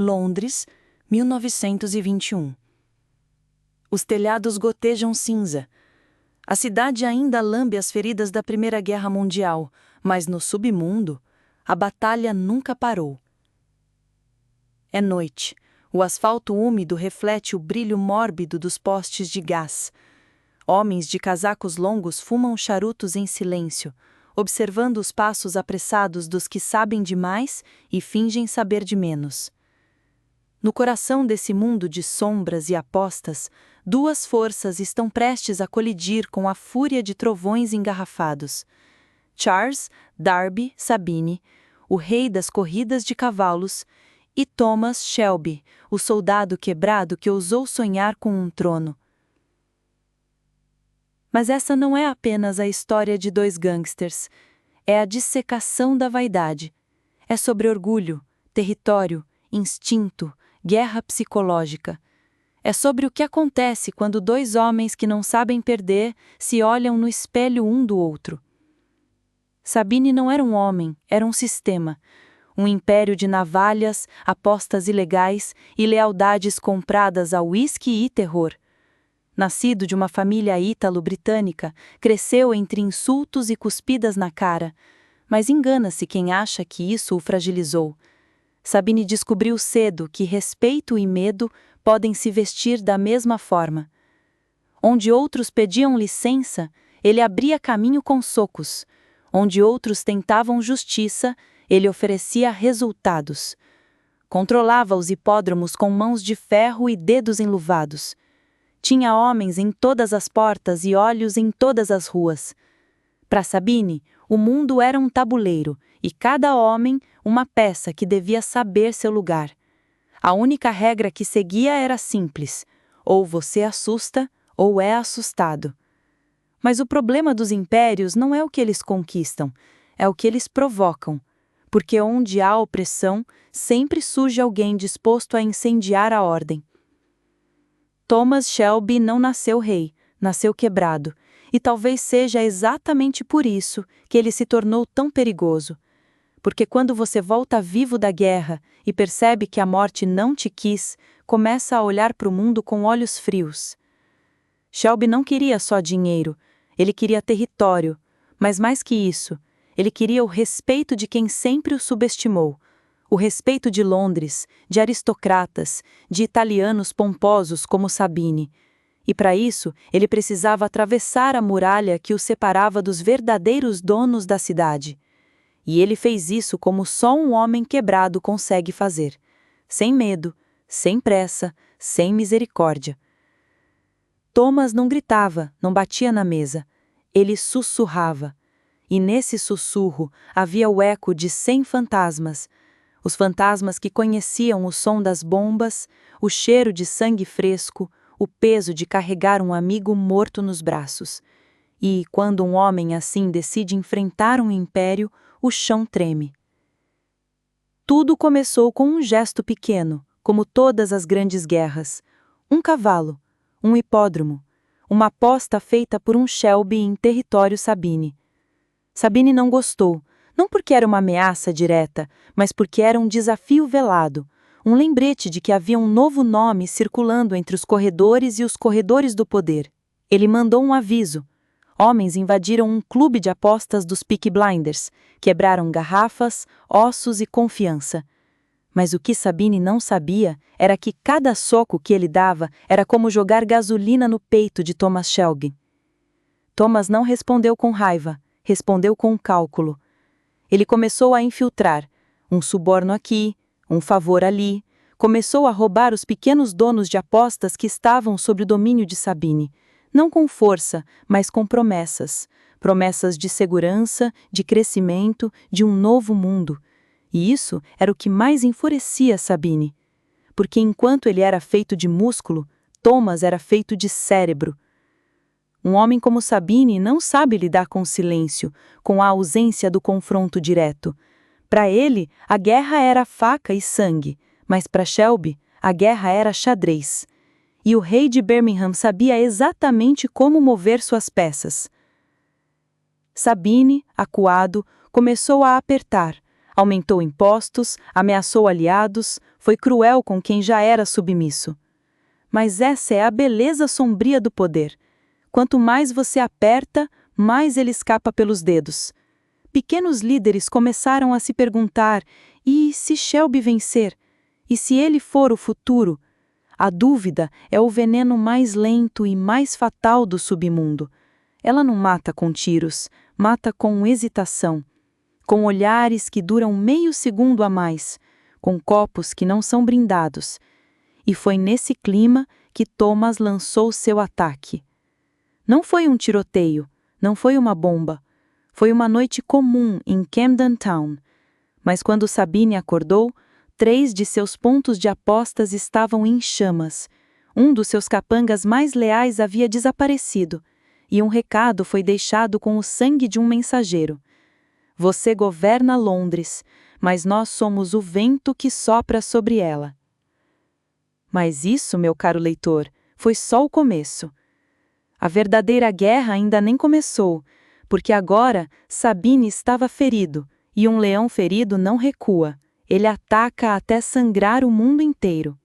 Londres, 1921. Os telhados gotejam cinza. A cidade ainda lambe as feridas da Primeira Guerra Mundial, mas no submundo, a batalha nunca parou. É noite. O asfalto úmido reflete o brilho mórbido dos postes de gás. Homens de casacos longos fumam charutos em silêncio, observando os passos apressados dos que sabem demais e fingem saber de menos. No coração desse mundo de sombras e apostas, duas forças estão prestes a colidir com a fúria de trovões engarrafados. Charles Darby Sabine, o rei das corridas de cavalos, e Thomas Shelby, o soldado quebrado que ousou sonhar com um trono. Mas essa não é apenas a história de dois gangsters. É a dissecação da vaidade. É sobre orgulho, território, instinto, guerra psicológica. É sobre o que acontece quando dois homens que não sabem perder se olham no espelho um do outro. Sabine não era um homem, era um sistema. Um império de navalhas, apostas ilegais e lealdades compradas a uísque e terror. Nascido de uma família ítalo-britânica, cresceu entre insultos e cuspidas na cara, mas engana-se quem acha que isso o fragilizou. Sabine descobriu cedo que respeito e medo podem se vestir da mesma forma. Onde outros pediam licença, ele abria caminho com socos. Onde outros tentavam justiça, ele oferecia resultados. Controlava os hipódromos com mãos de ferro e dedos enluvados. Tinha homens em todas as portas e olhos em todas as ruas. Para Sabine, o mundo era um tabuleiro, e cada homem uma peça que devia saber seu lugar. A única regra que seguia era simples: ou você assusta, ou é assustado. Mas o problema dos impérios não é o que eles conquistam, é o que eles provocam. Porque onde há opressão, sempre surge alguém disposto a incendiar a ordem. Thomas Shelby não nasceu rei, nasceu quebrado, e talvez seja exatamente por isso que ele se tornou tão perigoso. Porque quando você volta vivo da guerra e percebe que a morte não te quis, começa a olhar para o mundo com olhos frios. Shelby não queria só dinheiro, ele queria território, mas mais que isso, ele queria o respeito de quem sempre o subestimou. O respeito de Londres, de aristocratas, de italianos pomposos como Sabine. E para isso, ele precisava atravessar a muralha que o separava dos verdadeiros donos da cidade. E ele fez isso como só um homem quebrado consegue fazer. Sem medo, sem pressa, sem misericórdia. Thomas não gritava, não batia na mesa. Ele sussurrava. E nesse sussurro havia o eco de 100 fantasmas. Os fantasmas que conheciam o som das bombas, o cheiro de sangue fresco, o peso de carregar um amigo morto nos braços. E, quando um homem assim decide enfrentar um império, o chão treme. Tudo começou com um gesto pequeno, como todas as grandes guerras. Um cavalo, um hipódromo, uma aposta feita por um Shelby em território Sabine. Sabine não gostou. Não porque era uma ameaça direta, mas porque era um desafio velado, um lembrete de que havia um novo nome circulando entre os corredores e os corredores do poder. Ele mandou um aviso. Homens invadiram um clube de apostas dos Peaky Blinders, quebraram garrafas, ossos e confiança. Mas o que Sabine não sabia era que cada soco que ele dava era como jogar gasolina no peito de Thomas Shelby. Thomas não respondeu com raiva, respondeu com cálculo. Ele começou a infiltrar, um suborno aqui, um favor ali, começou a roubar os pequenos donos de apostas que estavam sob o domínio de Sabine, não com força, mas com promessas, promessas de segurança, de crescimento, de um novo mundo. E isso era o que mais enfurecia Sabine, porque enquanto ele era feito de músculo, Thomas era feito de cérebro. Um homem como Sabine não sabe lidar com o silêncio, com a ausência do confronto direto. Para ele, a guerra era faca e sangue, mas para Shelby, a guerra era xadrez. E o rei de Birmingham sabia exatamente como mover suas peças. Sabine, acuado, começou a apertar, aumentou impostos, ameaçou aliados, foi cruel com quem já era submisso. Mas essa é a beleza sombria do poder. Quanto mais você aperta, mais ele escapa pelos dedos. Pequenos líderes começaram a se perguntar: e se Shelby vencer? E se ele for o futuro? A dúvida é o veneno mais lento e mais fatal do submundo. Ela não mata com tiros, mata com hesitação, com olhares que duram meio segundo a mais, com copos que não são brindados. E foi nesse clima que Thomas lançou seu ataque. Não foi um tiroteio, não foi uma bomba. Foi uma noite comum em Camden Town. Mas quando Sabine acordou, 3 de seus pontos de apostas estavam em chamas. Um dos seus capangas mais leais havia desaparecido, e um recado foi deixado com o sangue de um mensageiro. Você governa Londres, mas nós somos o vento que sopra sobre ela. Mas isso, meu caro leitor, foi só o começo. A verdadeira guerra ainda nem começou, porque agora Sabine estava ferido, e um leão ferido não recua. Ele ataca até sangrar o mundo inteiro.